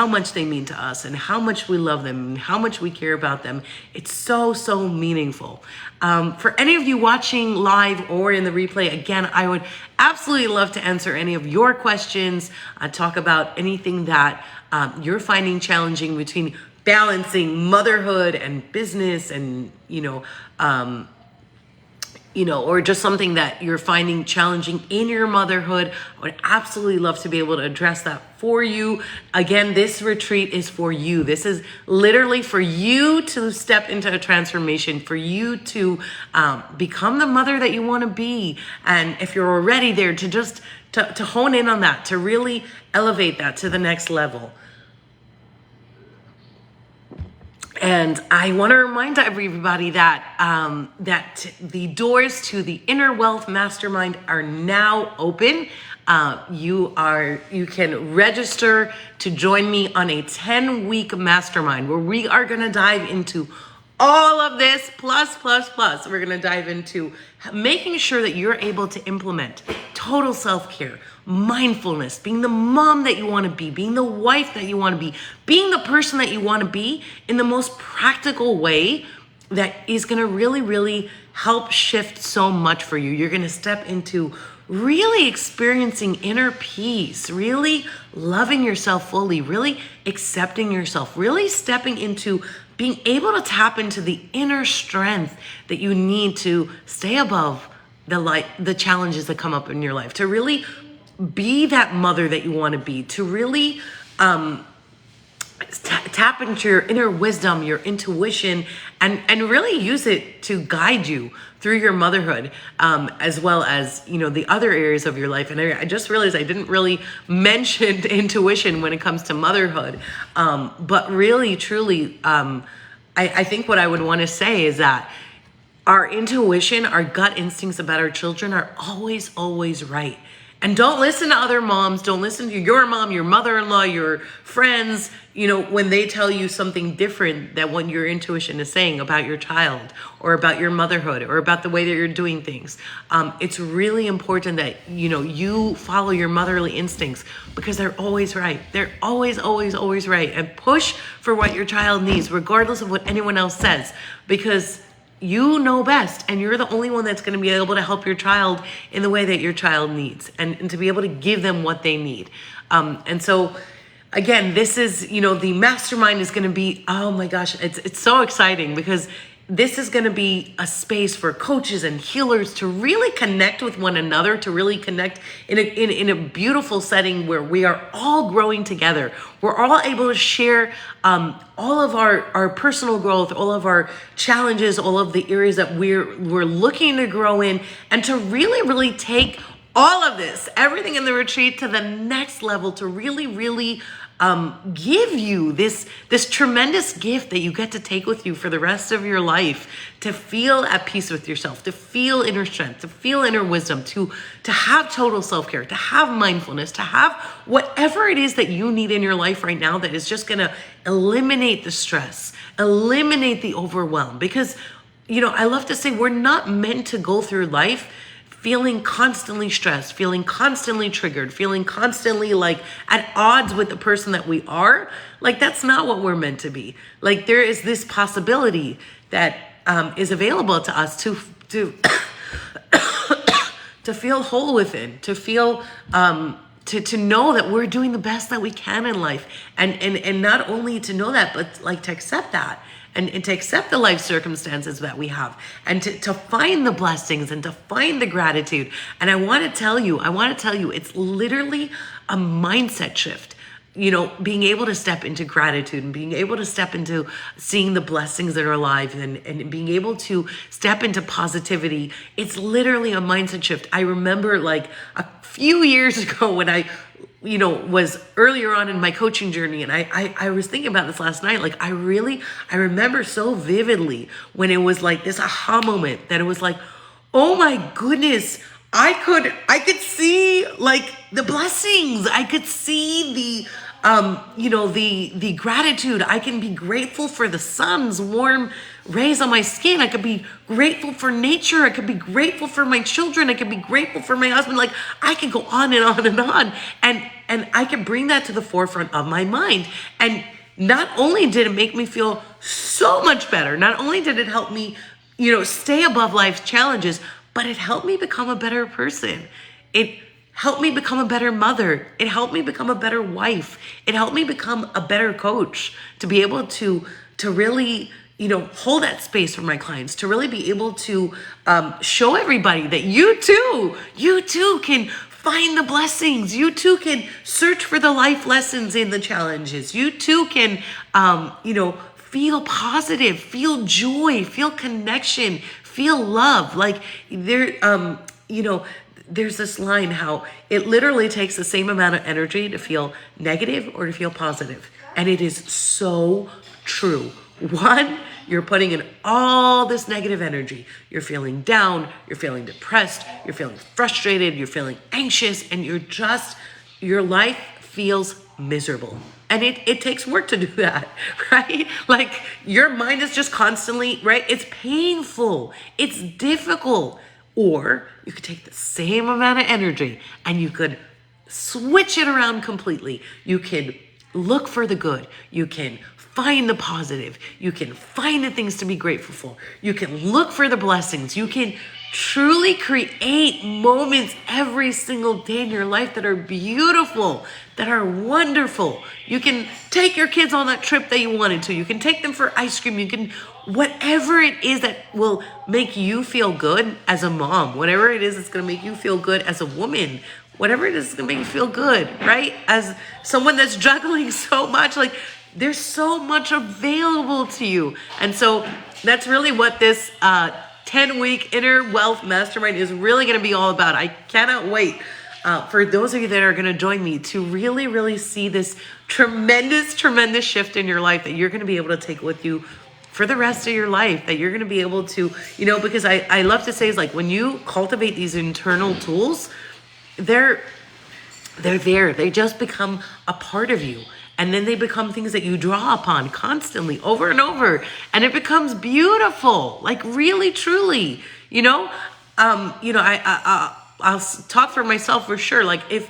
much they mean to us and how much we love them and how much we care about them. It's so, so meaningful. For any of you watching live or in the replay, again, I would absolutely love to answer any of your questions, talk about anything that you're finding challenging between balancing motherhood and business and, or just something that you're finding challenging in your motherhood. I would absolutely love to be able to address that for you. Again, this retreat is for you. This is literally for you to step into a transformation, for you to become the mother that you want to be. And if you're already there, to just to hone in on that, to really elevate that to the next level. And I want to remind everybody that the doors to the Inner Wealth Mastermind are now open. You can register to join me on a 10-week mastermind where we are going to dive into all of this plus. We're going to dive into making sure that you're able to implement total self-care, mindfulness, being the mom that you want to be, being the wife that you want to be, being the person that you want to be in the most practical way that is going to really, really help shift so much for you. You're going to step into really experiencing inner peace, really loving yourself fully, really accepting yourself, really stepping into being able to tap into the inner strength that you need to stay above the challenges that come up in your life, to really be that mother that you want to be, to really tap into your inner wisdom, your intuition, and really use it to guide you through your motherhood, as well as, the other areas of your life. And I just realized I didn't really mention intuition when it comes to motherhood. But really, truly, I think what I would want to say is that our intuition, our gut instincts about our children are always, always right. And don't listen to other moms. Don't listen to your mom, your mother-in-law, your friends, when they tell you something different than what your intuition is saying about your child or about your motherhood or about the way that you're doing things. It's really important that, you follow your motherly instincts because they're always right. They're always, always, always right. And push for what your child needs, regardless of what anyone else says, because you know best, and you're the only one that's going to be able to help your child in the way that your child needs, and to be able to give them what they need. And so, again, this is, the mastermind is going to be, oh my gosh, it's so exciting because this is going to be a space for coaches and healers to really connect with one another, to really connect in a beautiful setting where we are all growing together. We're all able to share all of our personal growth, all of our challenges, all of the areas that we're looking to grow in, and to really, really take all of this, everything in the retreat, to the next level, to really, really give you this tremendous gift that you get to take with you for the rest of your life, to feel at peace with yourself, to feel inner strength, to feel inner wisdom, to have total self-care, to have mindfulness, to have whatever it is that you need in your life right now that is just going to eliminate the stress, eliminate the overwhelm. Because, I love to say we're not meant to go through life feeling constantly stressed, feeling constantly triggered, feeling constantly like at odds with the person that we are. Like, that's not what we're meant to be. Like, there is this possibility that is available to us to to feel whole within, to feel to know that we're doing the best that we can in life, and not only to know that, but like to accept that. And to accept the life circumstances that we have, and to find the blessings and to find the gratitude. And I want to tell you, it's literally a mindset shift. Being able to step into gratitude and being able to step into seeing the blessings that are alive and being able to step into positivity. It's literally a mindset shift. I remember like a few years ago when I was earlier on in my coaching journey. And I was thinking about this last night. Like, I remember so vividly when it was like this aha moment that it was like, oh my goodness, I could see like the blessings. I could see the gratitude. I can be grateful for the sun's warm rays on my skin. I could be grateful for nature. I could be grateful for my children. I could be grateful for my husband. Like, I could go on and on and on. And I could bring that to the forefront of my mind. And not only did it make me feel so much better, not only did it help me, stay above life's challenges, but it helped me become a better person. It helped me become a better mother. It helped me become a better wife. It helped me become a better coach, to be able to really, hold that space for my clients, to really be able to show everybody that you too can find the blessings. You too can search for the life lessons in the challenges. You too can, feel positive, feel joy, feel connection, feel love. Like there's this line how it literally takes the same amount of energy to feel negative or to feel positive. And it is so true. One, you're putting in all this negative energy. You're feeling down, you're feeling depressed, you're feeling frustrated, you're feeling anxious, and your life feels miserable. And it takes work to do that, right? Like, your mind is just constantly, right? It's painful, it's difficult. Or you could take the same amount of energy and you could switch it around completely. You can look for the good. You can find the positive. You can find the things to be grateful for. You can look for the blessings. You can truly create moments every single day in your life that are beautiful, that are wonderful. You can take your kids on that trip that you wanted to. You can take them for ice cream. You can, whatever it is that will make you feel good as a mom, whatever it is that's going to make you feel good as a woman, whatever it is that's going to make you feel good, right? As someone that's juggling so much, like, there's so much available to you. And so that's really what this 10-week Inner Wealth Mastermind is really going to be all about. I cannot wait for those of you that are going to join me to really, really see this tremendous, tremendous shift in your life that you're going to be able to take with you for the rest of your life, that you're going to be able to, because I love to say is like, when you cultivate these internal tools, they're there. They just become a part of you. And then they become things that you draw upon constantly over and over. And it becomes beautiful, like really, truly, I'll talk for myself for sure. Like, if,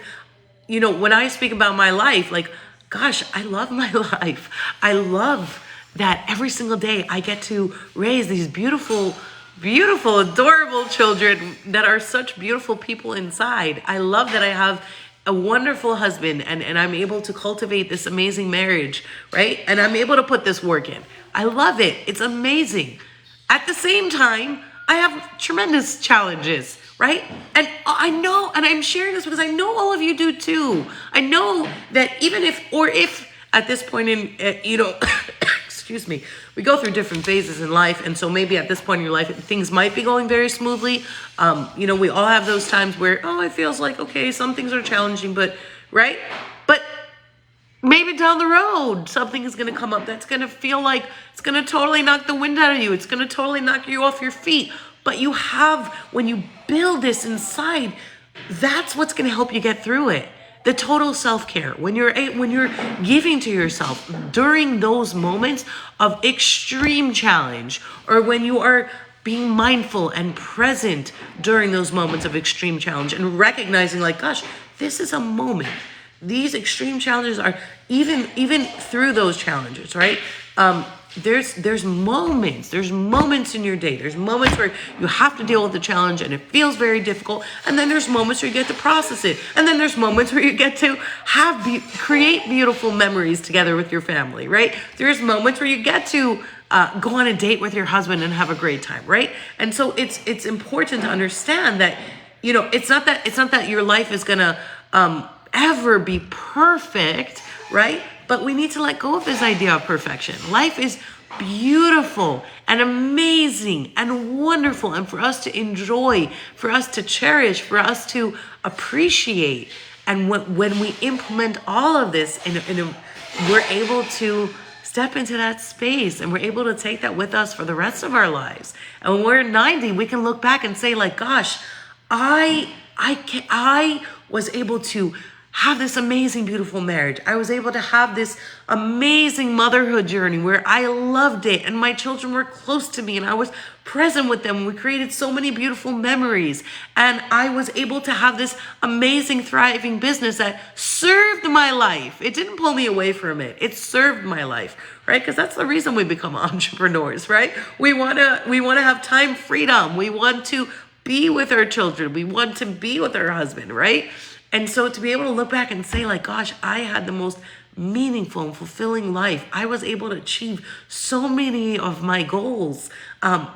when I speak about my life, like, gosh, I love my life. I love that every single day I get to raise these beautiful, beautiful, adorable children that are such beautiful people inside. I love that I have a wonderful husband and I'm able to cultivate this amazing marriage, right? And I'm able to put this work in. I love it. It's amazing. At the same time, I have tremendous challenges, right? And I know, and I'm sharing this because I know all of you do too. I know that even if at this point in, excuse me, we go through different phases in life. And so maybe at this point in your life, things might be going very smoothly. We all have those times where, it feels like, okay, some things are challenging, but right. But maybe down the road, something is going to come up that's going to feel like it's going to totally knock the wind out of you. It's going to totally knock you off your feet. But when you build this inside, that's what's going to help you get through it. The total self-care, when you're giving to yourself during those moments of extreme challenge, or when you are being mindful and present during those moments of extreme challenge, and recognizing like, gosh, this is a moment. These extreme challenges are even through those challenges, right? There's moments in your day. There's moments where you have to deal with the challenge and it feels very difficult. And then there's moments where you get to process it. And then there's moments where you get to create beautiful memories together with your family, right? There's moments where you get to go on a date with your husband and have a great time, right? And so it's important to understand that, it's not that your life is gonna ever be perfect, right? But we need to let go of this idea of perfection. Life is beautiful and amazing and wonderful, and for us to enjoy, for us to cherish, for us to appreciate. And when we implement all of this, we're able to step into that space, and we're able to take that with us for the rest of our lives. And when we're 90, we can look back and say, like, gosh, I was able to have this amazing, beautiful marriage. I was able to have this amazing motherhood journey where I loved it, and my children were close to me, and I was present with them. We created so many beautiful memories, and I was able to have this amazing, thriving business that served my life. It didn't pull me away from it. It served my life, right? Because that's the reason we become entrepreneurs, right? We want to have time freedom. We want to be with our children. We want to be with our husband, right? And so to be able to look back and say, like, gosh, I had the most meaningful and fulfilling life. I was able to achieve so many of my goals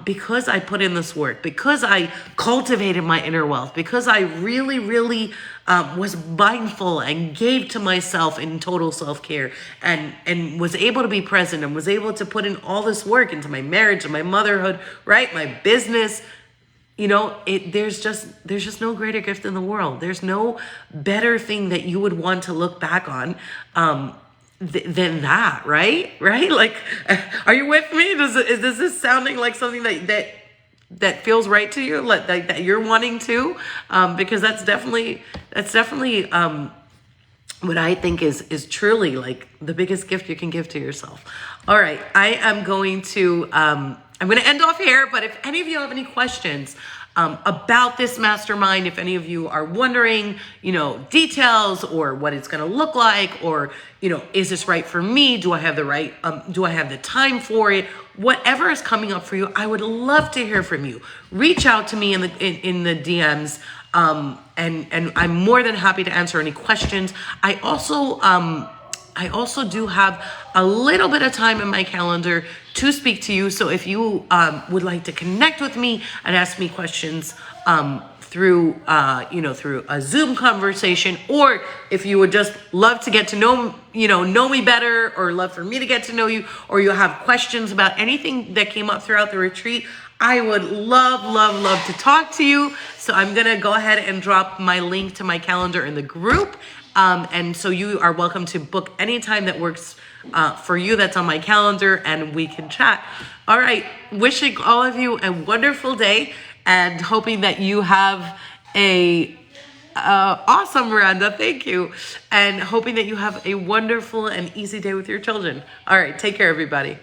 because I put in this work, because I cultivated my inner wealth, because I really, really was mindful and gave to myself in total self-care, and was able to be present, and was able to put in all this work into my marriage and my motherhood, right? My business. You know, there's just no greater gift in the world. There's no better thing that you would want to look back on than that, right? Right? Like, are you with me? Is this sounding like something that feels right to you, like that you're wanting to? Because that's definitely what I think is truly like the biggest gift you can give to yourself. All right, I'm going to end off here, but if any of you have any questions about this mastermind, if any of you are wondering, details or what it's going to look like, or, is this right for me? Do I have the time for it? Whatever is coming up for you, I would love to hear from you. Reach out to me in the DMs. And I'm more than happy to answer any questions. I also do have a little bit of time in my calendar to speak to you. So if you would like to connect with me and ask me questions through a Zoom conversation, or if you would just love to get to know me better, or love for me to get to know you, or you have questions about anything that came up throughout the retreat, I would love to talk to you. So I'm going to go ahead and drop my link to my calendar in the group. And so you are welcome to book any time that works for you that's on my calendar, and we can chat. All right. Wishing all of you a wonderful day, and hoping that you have awesome, Miranda. Thank you. And hoping that you have a wonderful and easy day with your children. All right. Take care, everybody.